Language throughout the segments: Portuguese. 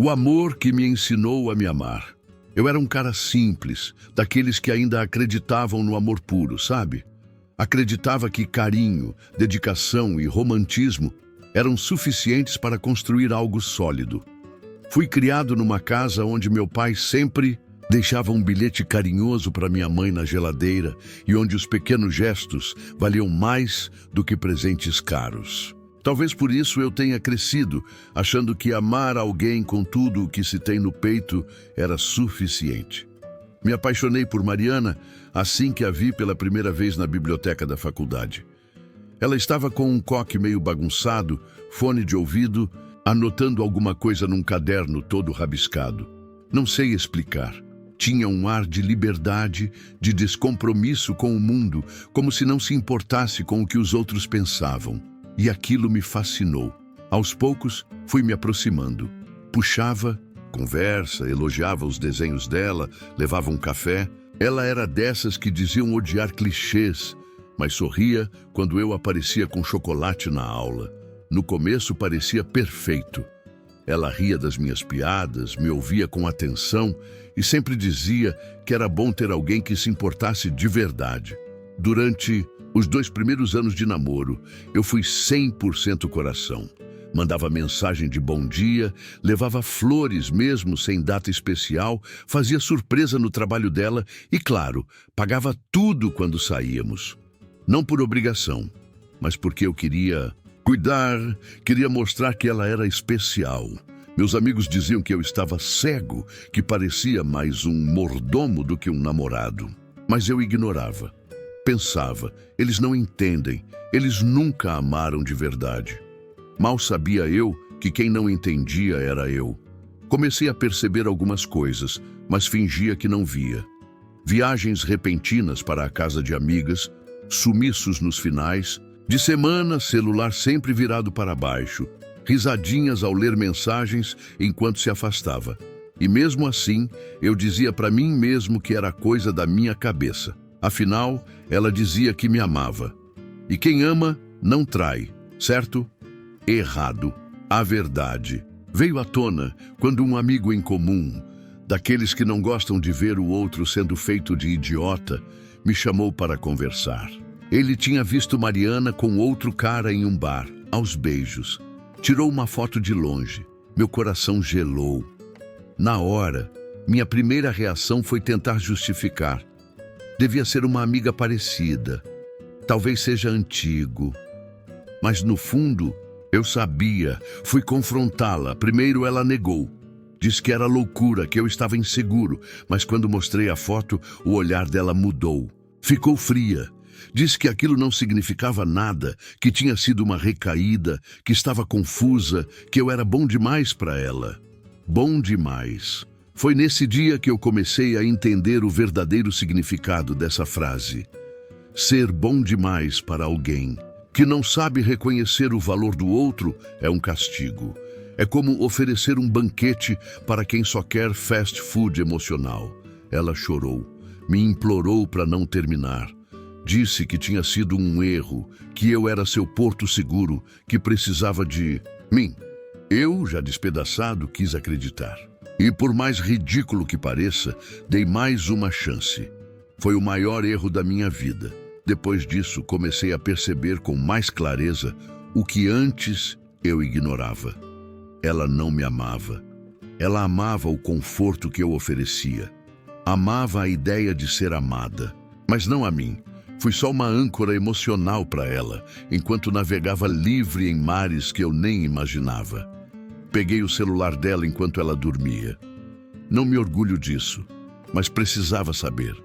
O amor que me ensinou a me amar. Eu era um cara simples, daqueles que ainda acreditavam no amor puro, sabe? Acreditava que carinho, dedicação e romantismo eram suficientes para construir algo sólido. Fui criado numa casa onde meu pai sempre deixava um bilhete carinhoso para minha mãe na geladeira e onde os pequenos gestos valiam mais do que presentes caros. Talvez por isso eu tenha crescido, achando que amar alguém com tudo o que se tem no peito era suficiente. Me apaixonei por Mariana assim que a vi pela primeira vez na biblioteca da faculdade. Ela estava com um coque meio bagunçado, fone de ouvido, anotando alguma coisa num caderno todo rabiscado. Não sei explicar. Tinha um ar de liberdade, de descompromisso com o mundo, como se não se importasse com o que os outros pensavam. E aquilo me fascinou. Aos poucos, fui me aproximando. Puxava, conversa, elogiava os desenhos dela, levava um café. Ela era dessas que diziam odiar clichês, mas sorria quando eu aparecia com chocolate na aula. No começo parecia perfeito. Ela ria das minhas piadas, me ouvia com atenção e sempre dizia que era bom ter alguém que se importasse de verdade. Durante os 2 primeiros anos de namoro, eu fui 100% coração. Mandava mensagem de bom dia, levava flores mesmo sem data especial, fazia surpresa no trabalho dela e, claro, pagava tudo quando saíamos. Não por obrigação, mas porque eu queria cuidar, queria mostrar que ela era especial. Meus amigos diziam que eu estava cego, que parecia mais um mordomo do que um namorado. Mas eu ignorava. Pensava, eles não entendem, eles nunca amaram de verdade. Mal sabia eu que quem não entendia era eu. Comecei a perceber algumas coisas, mas fingia que não via. Viagens repentinas para a casa de amigas, sumiços nos finais, de semana, celular sempre virado para baixo, risadinhas ao ler mensagens enquanto se afastava. E mesmo assim, eu dizia para mim mesmo que era coisa da minha cabeça. Afinal, ela dizia que me amava. E quem ama, não trai, certo? Errado. A verdade veio à tona quando um amigo em comum, daqueles que não gostam de ver o outro sendo feito de idiota, me chamou para conversar. Ele tinha visto Mariana com outro cara em um bar, aos beijos. Tirou uma foto de longe. Meu coração gelou. Na hora, minha primeira reação foi tentar justificar. Devia ser uma amiga parecida. Talvez seja antigo. Mas no fundo, eu sabia. Fui confrontá-la. Primeiro ela negou. Disse que era loucura, que eu estava inseguro. Mas quando mostrei a foto, o olhar dela mudou. Ficou fria. Disse que aquilo não significava nada, que tinha sido uma recaída, que estava confusa, que eu era bom demais para ela. Bom demais. Foi nesse dia que eu comecei a entender o verdadeiro significado dessa frase. Ser bom demais para alguém que não sabe reconhecer o valor do outro é um castigo. É como oferecer um banquete para quem só quer fast food emocional. Ela chorou, me implorou para não terminar. Disse que tinha sido um erro, que eu era seu porto seguro, que precisava de mim. Eu, já despedaçado, quis acreditar. E por mais ridículo que pareça, dei mais uma chance. Foi o maior erro da minha vida. Depois disso, comecei a perceber com mais clareza o que antes eu ignorava. Ela não me amava. Ela amava o conforto que eu oferecia. Amava a ideia de ser amada, mas não a mim. Fui só uma âncora emocional para ela, enquanto navegava livre em mares que eu nem imaginava. Peguei o celular dela enquanto ela dormia. Não me orgulho disso, mas precisava saber.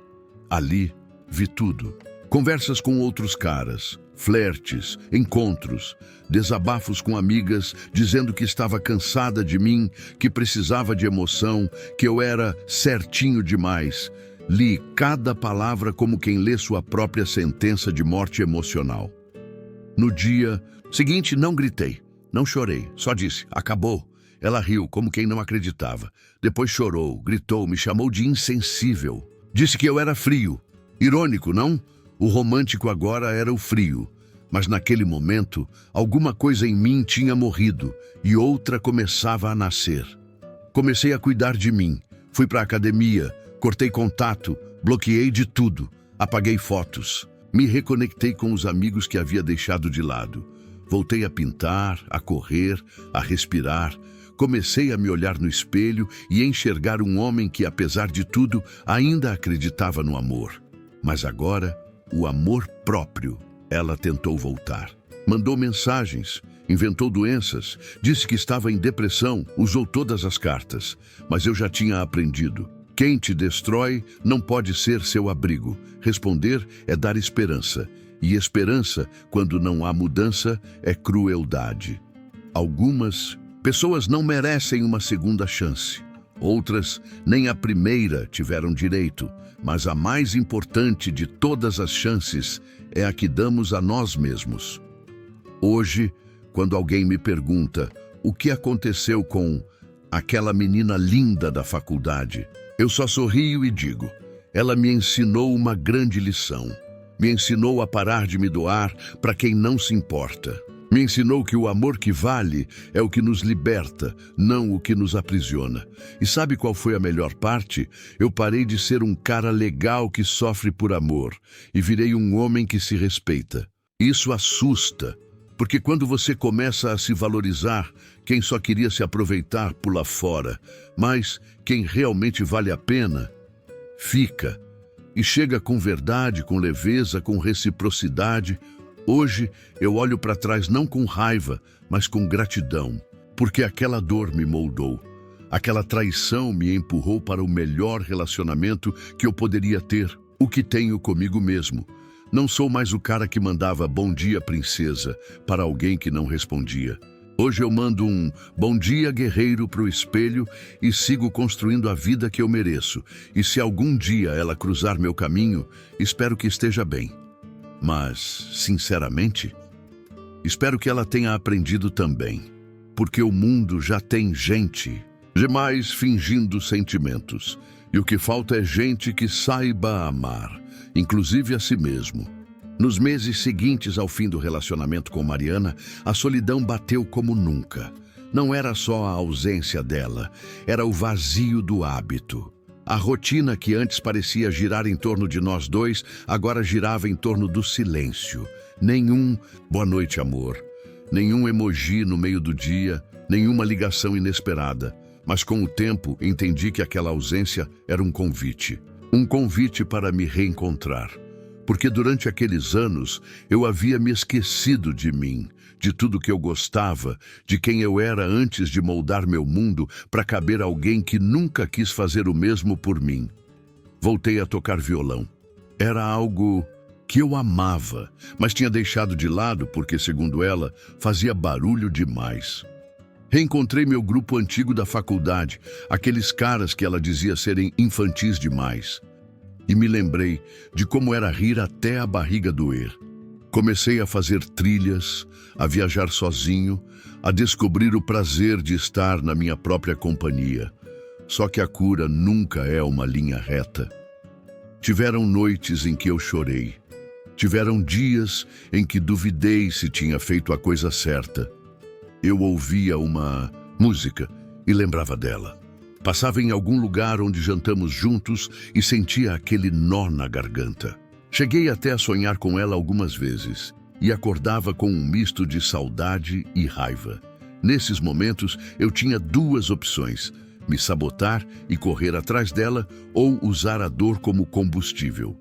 Ali, vi tudo. Conversas com outros caras, flertes, encontros, desabafos com amigas dizendo que estava cansada de mim, que precisava de emoção, que eu era certinho demais. Li cada palavra como quem lê sua própria sentença de morte emocional. No dia seguinte, não gritei, não chorei, só disse, acabou. Ela riu como quem não acreditava. Depois chorou, gritou, me chamou de insensível. Disse que eu era frio. Irônico, não? O romântico agora era o frio. Mas naquele momento, alguma coisa em mim tinha morrido e outra começava a nascer. Comecei a cuidar de mim. Fui para a academia, cortei contato, bloqueei de tudo, apaguei fotos. Me reconectei com os amigos que havia deixado de lado. Voltei a pintar, a correr, a respirar. Comecei a me olhar no espelho e enxergar um homem que, apesar de tudo, ainda acreditava no amor. Mas agora, o amor próprio. Ela tentou voltar. Mandou mensagens, inventou doenças, disse que estava em depressão, usou todas as cartas. Mas eu já tinha aprendido. Quem te destrói não pode ser seu abrigo. Responder é dar esperança. E esperança, quando não há mudança, é crueldade. Algumas pessoas não merecem uma segunda chance. Outras, nem a primeira tiveram direito. Mas a mais importante de todas as chances é a que damos a nós mesmos. Hoje, quando alguém me pergunta o que aconteceu com aquela menina linda da faculdade, eu só sorrio e digo: ela me ensinou uma grande lição. Me ensinou a parar de me doar para quem não se importa. Me ensinou que o amor que vale é o que nos liberta, não o que nos aprisiona. E sabe qual foi a melhor parte? Eu parei de ser um cara legal que sofre por amor e virei um homem que se respeita. Isso assusta, porque quando você começa a se valorizar, quem só queria se aproveitar pula fora, mas quem realmente vale a pena, fica. E chega com verdade, com leveza, com reciprocidade. Hoje eu olho para trás não com raiva, mas com gratidão, porque aquela dor me moldou. Aquela traição me empurrou para o melhor relacionamento que eu poderia ter, o que tenho comigo mesmo. Não sou mais o cara que mandava "bom dia, princesa" para alguém que não respondia. Hoje eu mando um "bom dia, guerreiro" para o espelho e sigo construindo a vida que eu mereço. E se algum dia ela cruzar meu caminho, espero que esteja bem. Mas, sinceramente, espero que ela tenha aprendido também, porque o mundo já tem gente demais fingindo sentimentos, e o que falta é gente que saiba amar, inclusive a si mesmo. Nos meses seguintes ao fim do relacionamento com Mariana, a solidão bateu como nunca. Não era só a ausência dela, era o vazio do hábito. A rotina que antes parecia girar em torno de nós dois, agora girava em torno do silêncio. Nenhum "boa noite, amor", nenhum emoji no meio do dia, nenhuma ligação inesperada. Mas com o tempo entendi que aquela ausência era um convite para me reencontrar. Porque durante aqueles anos eu havia me esquecido de mim, de tudo que eu gostava, de quem eu era antes de moldar meu mundo para caber alguém que nunca quis fazer o mesmo por mim. Voltei a tocar violão. Era algo que eu amava, mas tinha deixado de lado porque, segundo ela, fazia barulho demais. Reencontrei meu grupo antigo da faculdade, aqueles caras que ela dizia serem infantis demais. E me lembrei de como era rir até a barriga doer. Comecei a fazer trilhas, a viajar sozinho, a descobrir o prazer de estar na minha própria companhia. Só que a cura nunca é uma linha reta. Tiveram noites em que eu chorei. Tiveram dias em que duvidei se tinha feito a coisa certa. Eu ouvia uma música e lembrava dela. Passava em algum lugar onde jantamos juntos e sentia aquele nó na garganta. Cheguei até a sonhar com ela algumas vezes e acordava com um misto de saudade e raiva. Nesses momentos, eu tinha duas opções: me sabotar e correr atrás dela ou usar a dor como combustível.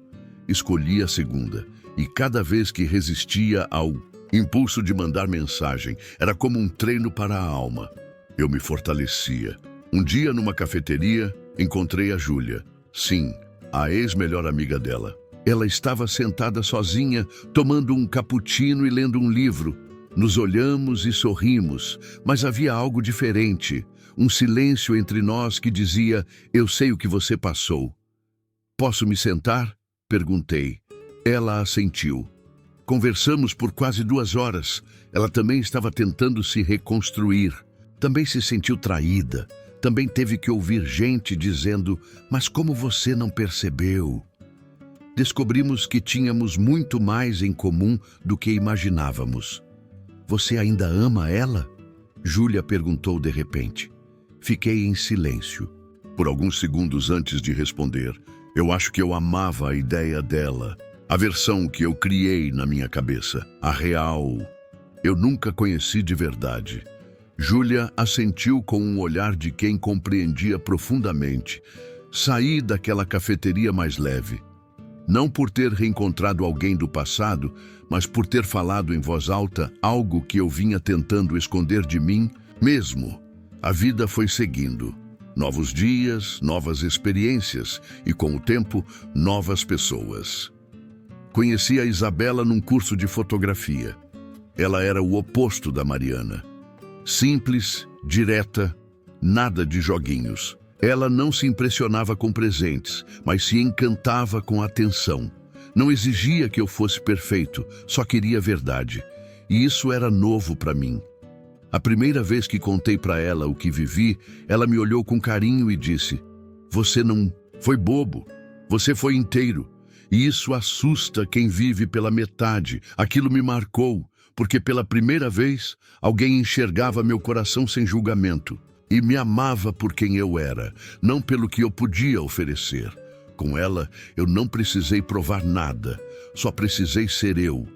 Escolhi a segunda, e cada vez que resistia ao impulso de mandar mensagem, era como um treino para a alma. Eu me fortalecia. Um dia, numa cafeteria, encontrei a Júlia. Sim, a ex-melhor amiga dela. Ela estava sentada sozinha, tomando um cappuccino e lendo um livro. Nos olhamos e sorrimos, mas havia algo diferente. Um silêncio entre nós que dizia: "Eu sei o que você passou." "Posso me sentar?" perguntei. Ela assentiu. Conversamos por quase 2 horas. Ela também estava tentando se reconstruir. Também se sentiu traída. Também teve que ouvir gente dizendo: "Mas como você não percebeu?" Descobrimos que tínhamos muito mais em comum do que imaginávamos. "Você ainda ama ela?" Júlia perguntou de repente. Fiquei em silêncio. Por alguns segundos antes de responder, eu acho que eu amava a ideia dela, a versão que eu criei na minha cabeça, a real. Eu nunca conheci de verdade. Júlia assentiu com um olhar de quem compreendia profundamente. Saí daquela cafeteria mais leve. Não por ter reencontrado alguém do passado, mas por ter falado em voz alta algo que eu vinha tentando esconder de mim mesmo. A vida foi seguindo. Novos dias, novas experiências e, com o tempo, novas pessoas. Conheci a Isabela num curso de fotografia. Ela era o oposto da Mariana. Simples, direta, nada de joguinhos. Ela não se impressionava com presentes, mas se encantava com atenção. Não exigia que eu fosse perfeito, só queria verdade. E isso era novo para mim. A primeira vez que contei para ela o que vivi, ela me olhou com carinho e disse: "Você não foi bobo, você foi inteiro." E isso assusta quem vive pela metade. Aquilo me marcou, porque pela primeira vez alguém enxergava meu coração sem julgamento e me amava por quem eu era, não pelo que eu podia oferecer. Com ela, eu não precisei provar nada, só precisei ser eu.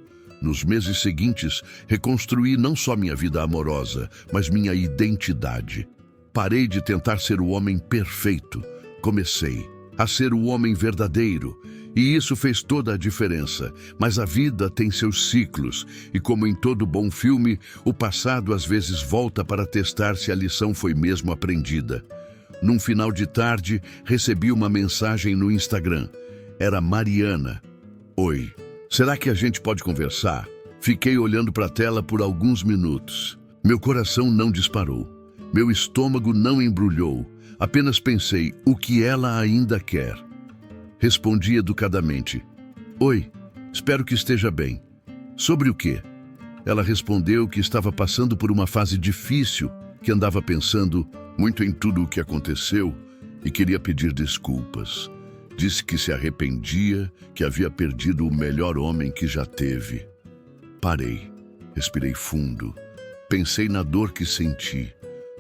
Nos meses seguintes, reconstruí não só minha vida amorosa, mas minha identidade. Parei de tentar ser o homem perfeito. Comecei a ser o homem verdadeiro. E isso fez toda a diferença. Mas a vida tem seus ciclos, e como em todo bom filme, o passado às vezes volta para testar se a lição foi mesmo aprendida. Num final de tarde, recebi uma mensagem no Instagram. Era Mariana. "Oi, será que a gente pode conversar?" Fiquei olhando para a tela por alguns minutos. Meu coração não disparou. Meu estômago não embrulhou. Apenas pensei, o que ela ainda quer? Respondi educadamente: "Oi, espero que esteja bem." "Sobre o quê?" Ela respondeu que estava passando por uma fase difícil, que andava pensando muito em tudo o que aconteceu e queria pedir desculpas. Disse que se arrependia, que havia perdido o melhor homem que já teve. Parei, respirei fundo, pensei na dor que senti,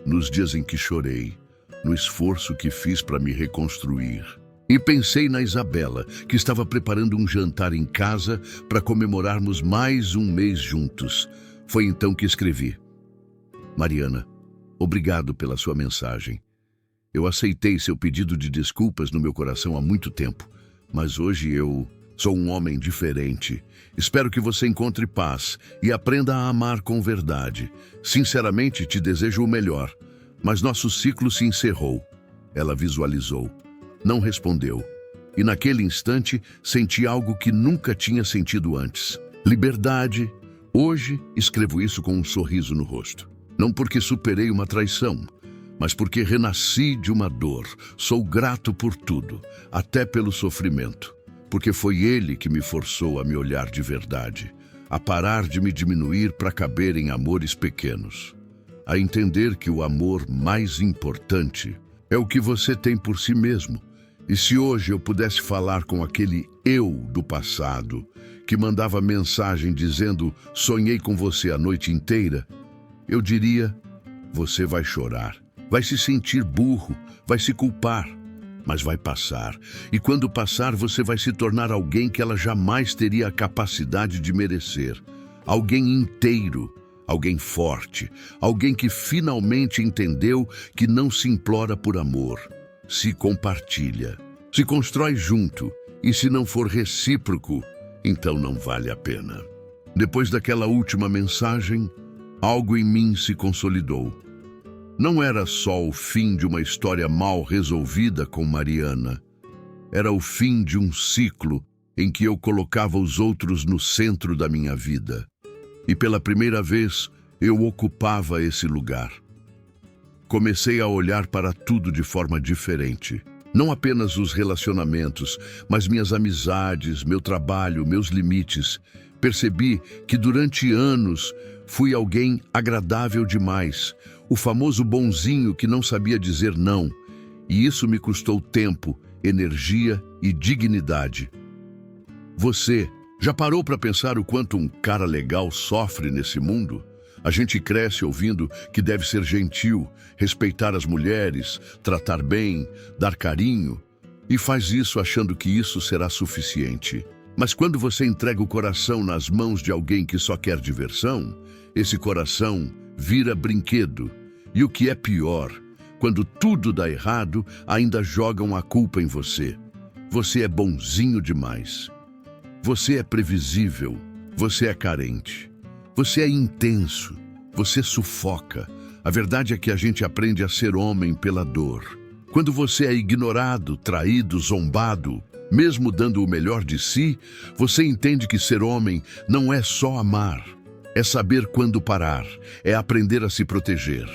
nos dias em que chorei, no esforço que fiz para me reconstruir. E pensei na Isabela, que estava preparando um jantar em casa para comemorarmos mais um mês juntos. Foi então que escrevi: "Mariana, obrigado pela sua mensagem. Eu aceitei seu pedido de desculpas no meu coração há muito tempo, mas hoje eu sou um homem diferente. Espero que você encontre paz e aprenda a amar com verdade. Sinceramente, te desejo o melhor, mas nosso ciclo se encerrou." Ela visualizou. Não respondeu. E naquele instante, senti algo que nunca tinha sentido antes. Liberdade. Hoje, escrevo isso com um sorriso no rosto. Não porque superei uma traição, mas porque renasci de uma dor. Sou grato por tudo, até pelo sofrimento. Porque foi ele que me forçou a me olhar de verdade, a parar de me diminuir para caber em amores pequenos, a entender que o amor mais importante é o que você tem por si mesmo. E se hoje eu pudesse falar com aquele eu do passado, que mandava mensagem dizendo "sonhei com você a noite inteira", eu diria: você vai chorar, vai se sentir burro, vai se culpar, mas vai passar. E quando passar, você vai se tornar alguém que ela jamais teria a capacidade de merecer. Alguém inteiro, alguém forte, alguém que finalmente entendeu que não se implora por amor, se compartilha, se constrói junto, e se não for recíproco, então não vale a pena. Depois daquela última mensagem, algo em mim se consolidou. Não era só o fim de uma história mal resolvida com Mariana. Era o fim de um ciclo em que eu colocava os outros no centro da minha vida. E pela primeira vez, eu ocupava esse lugar. Comecei a olhar para tudo de forma diferente. Não apenas os relacionamentos, mas minhas amizades, meu trabalho, meus limites. Percebi que durante anos fui alguém agradável demais, o famoso bonzinho que não sabia dizer não. E isso me custou tempo, energia e dignidade. Você já parou para pensar o quanto um cara legal sofre nesse mundo? A gente cresce ouvindo que deve ser gentil, respeitar as mulheres, tratar bem, dar carinho, e faz isso achando que isso será suficiente. Mas quando você entrega o coração nas mãos de alguém que só quer diversão, esse coração vira brinquedo. E o que é pior, quando tudo dá errado, ainda jogam a culpa em você. Você é bonzinho demais. Você é previsível. Você é carente. Você é intenso. Você sufoca. A verdade é que a gente aprende a ser homem pela dor. Quando você é ignorado, traído, zombado, mesmo dando o melhor de si, você entende que ser homem não é só amar. É saber quando parar. É aprender a se proteger.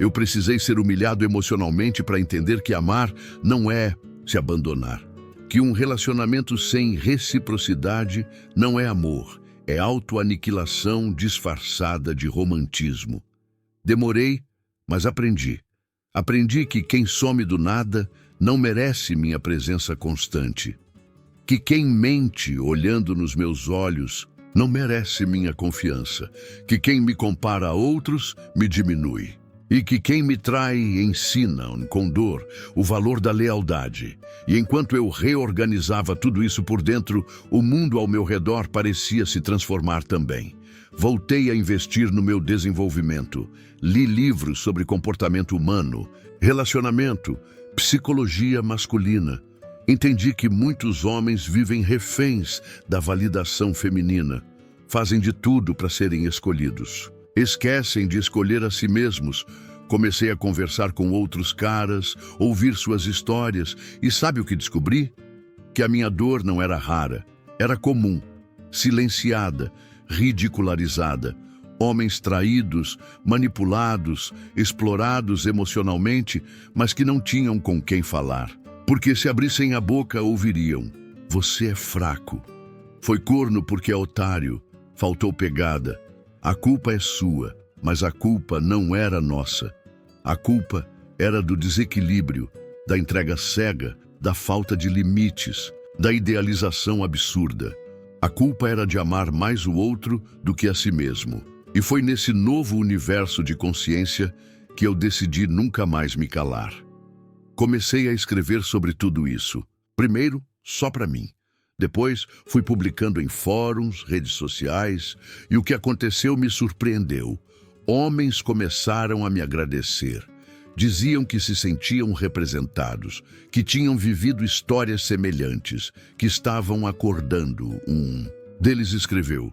Eu precisei ser humilhado emocionalmente para entender que amar não é se abandonar. Que um relacionamento sem reciprocidade não é amor. É autoaniquilação disfarçada de romantismo. Demorei, mas aprendi. Aprendi que quem some do nada não merece minha presença constante. Que quem mente olhando nos meus olhos não merece minha confiança. Que quem me compara a outros me diminui. E que quem me trai ensina, com dor, o valor da lealdade. E enquanto eu reorganizava tudo isso por dentro, o mundo ao meu redor parecia se transformar também. Voltei a investir no meu desenvolvimento. Li livros sobre comportamento humano, relacionamento, psicologia masculina. Entendi que muitos homens vivem reféns da validação feminina. Fazem de tudo para serem escolhidos. Esquecem de escolher a si mesmos. Comecei a conversar com outros caras, ouvir suas histórias, e sabe o que descobri? Que a minha dor não era rara, era comum, silenciada, ridicularizada. Homens traídos, manipulados, explorados emocionalmente, mas que não tinham com quem falar. Porque se abrissem a boca, ouviriam: você é fraco. Foi corno porque é otário, faltou pegada. A culpa é sua, mas a culpa não era nossa. A culpa era do desequilíbrio, da entrega cega, da falta de limites, da idealização absurda. A culpa era de amar mais o outro do que a si mesmo. E foi nesse novo universo de consciência que eu decidi nunca mais me calar. Comecei a escrever sobre tudo isso. Primeiro, só para mim. Depois, fui publicando em fóruns, redes sociais, e o que aconteceu me surpreendeu. Homens começaram a me agradecer. Diziam que se sentiam representados, que tinham vivido histórias semelhantes, que estavam acordando. Um deles escreveu: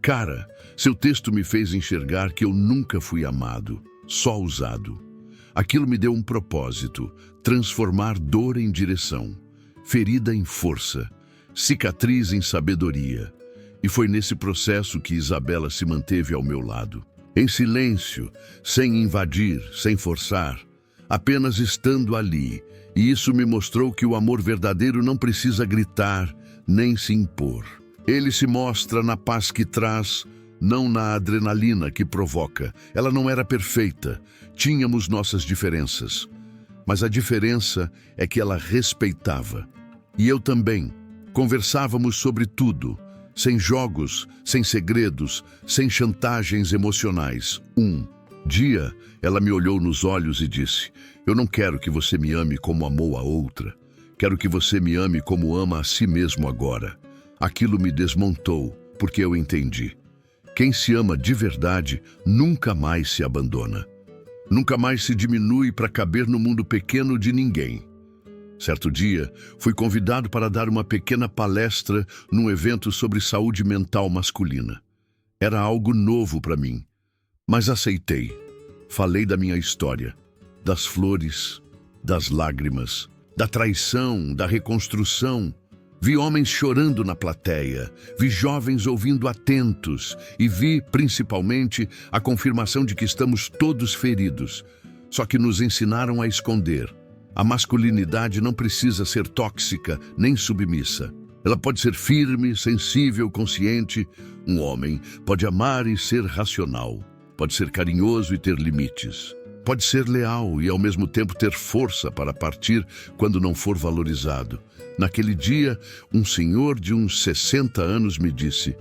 cara, seu texto me fez enxergar que eu nunca fui amado, só usado. Aquilo me deu um propósito: transformar dor em direção, ferida em força, cicatriz em sabedoria. E foi nesse processo que Isabela se manteve ao meu lado. Em silêncio, sem invadir, sem forçar, apenas estando ali. E isso me mostrou que o amor verdadeiro não precisa gritar, nem se impor. Ele se mostra na paz que traz, não na adrenalina que provoca. Ela não era perfeita, tínhamos nossas diferenças. Mas a diferença é que ela respeitava. E eu também. Conversávamos sobre tudo, sem jogos, sem segredos, sem chantagens emocionais. Um dia, ela me olhou nos olhos e disse: eu não quero que você me ame como amou a outra. Quero que você me ame como ama a si mesmo agora. Aquilo me desmontou, porque eu entendi. Quem se ama de verdade nunca mais se abandona. Nunca mais se diminui para caber no mundo pequeno de ninguém. Certo dia, fui convidado para dar uma pequena palestra num evento sobre saúde mental masculina. Era algo novo para mim, mas aceitei. Falei da minha história, das flores, das lágrimas, da traição, da reconstrução. Vi homens chorando na plateia, vi jovens ouvindo atentos e vi, principalmente, a confirmação de que estamos todos feridos, só que nos ensinaram a esconder. A masculinidade não precisa ser tóxica nem submissa. Ela pode ser firme, sensível, consciente. Um homem pode amar e ser racional. Pode ser carinhoso e ter limites. Pode ser leal e, ao mesmo tempo, ter força para partir quando não for valorizado. Naquele dia, um senhor de uns 60 anos me disse: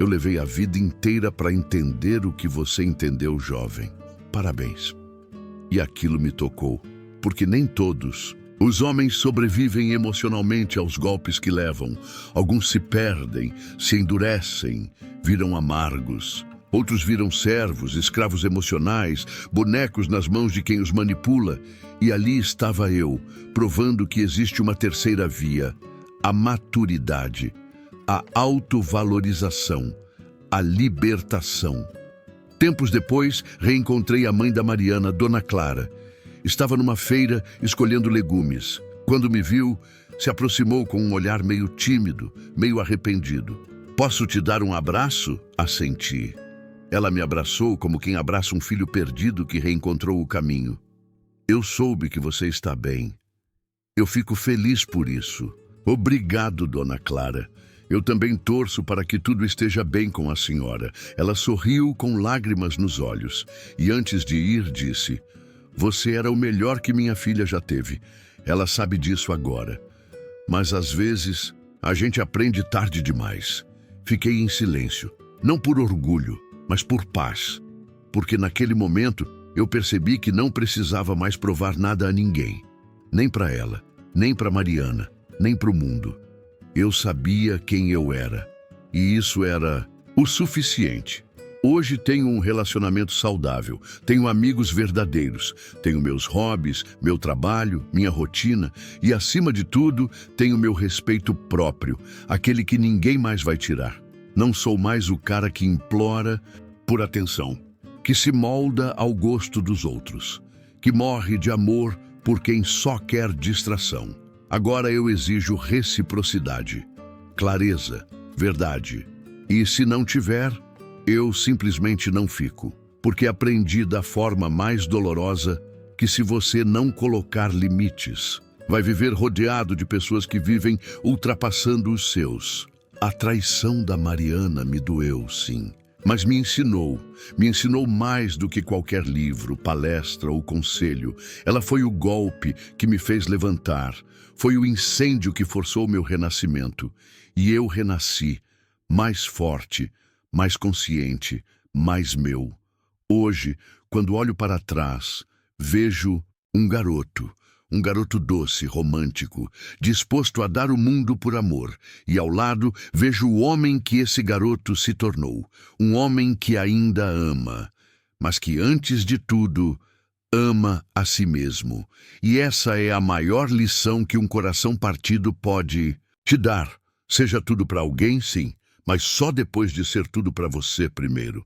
Eu levei a vida inteira para entender o que você entendeu, jovem. Parabéns. E aquilo me tocou, porque nem todos os homens sobrevivem emocionalmente aos golpes que levam. Alguns se perdem, se endurecem, viram amargos. Outros viram servos, escravos emocionais, bonecos nas mãos de quem os manipula. E ali estava eu, provando que existe uma terceira via: a maturidade, a autovalorização, a libertação. Tempos depois, reencontrei a mãe da Mariana, Dona Clara. Estava numa feira escolhendo legumes. Quando me viu, se aproximou com um olhar meio tímido, meio arrependido. "Posso te dar um abraço?" Assenti. Ela me abraçou como quem abraça um filho perdido que reencontrou o caminho. "Eu soube que você está bem. Eu fico feliz por isso." "Obrigado, Dona Clara. Eu também torço para que tudo esteja bem com a senhora." Ela sorriu com lágrimas nos olhos e antes de ir disse: "Você era o melhor que minha filha já teve. Ela sabe disso agora. Mas às vezes a gente aprende tarde demais." Fiquei em silêncio, não por orgulho, mas por paz. Porque naquele momento eu percebi que não precisava mais provar nada a ninguém. Nem para ela, nem para Mariana, nem para o mundo. Eu sabia quem eu era. E isso era o suficiente. Hoje tenho um relacionamento saudável, tenho amigos verdadeiros, tenho meus hobbies, meu trabalho, minha rotina e, acima de tudo, tenho meu respeito próprio, aquele que ninguém mais vai tirar. Não sou mais o cara que implora por atenção, que se molda ao gosto dos outros, que morre de amor por quem só quer distração. Agora eu exijo reciprocidade, clareza, verdade. E se não tiver, eu simplesmente não fico, porque aprendi da forma mais dolorosa que se você não colocar limites, vai viver rodeado de pessoas que vivem ultrapassando os seus. A traição da Mariana me doeu, sim, mas me ensinou mais do que qualquer livro, palestra ou conselho. Ela foi o golpe que me fez levantar, foi o incêndio que forçou meu renascimento. E eu renasci, mais forte, mais consciente, mais meu. Hoje, quando olho para trás, vejo um garoto doce, romântico, disposto a dar o mundo por amor. E ao lado, vejo o homem que esse garoto se tornou. Um homem que ainda ama, mas que, antes de tudo, ama a si mesmo. E essa é a maior lição que um coração partido pode te dar. Seja tudo para alguém, sim, mas só depois de ser tudo para você primeiro.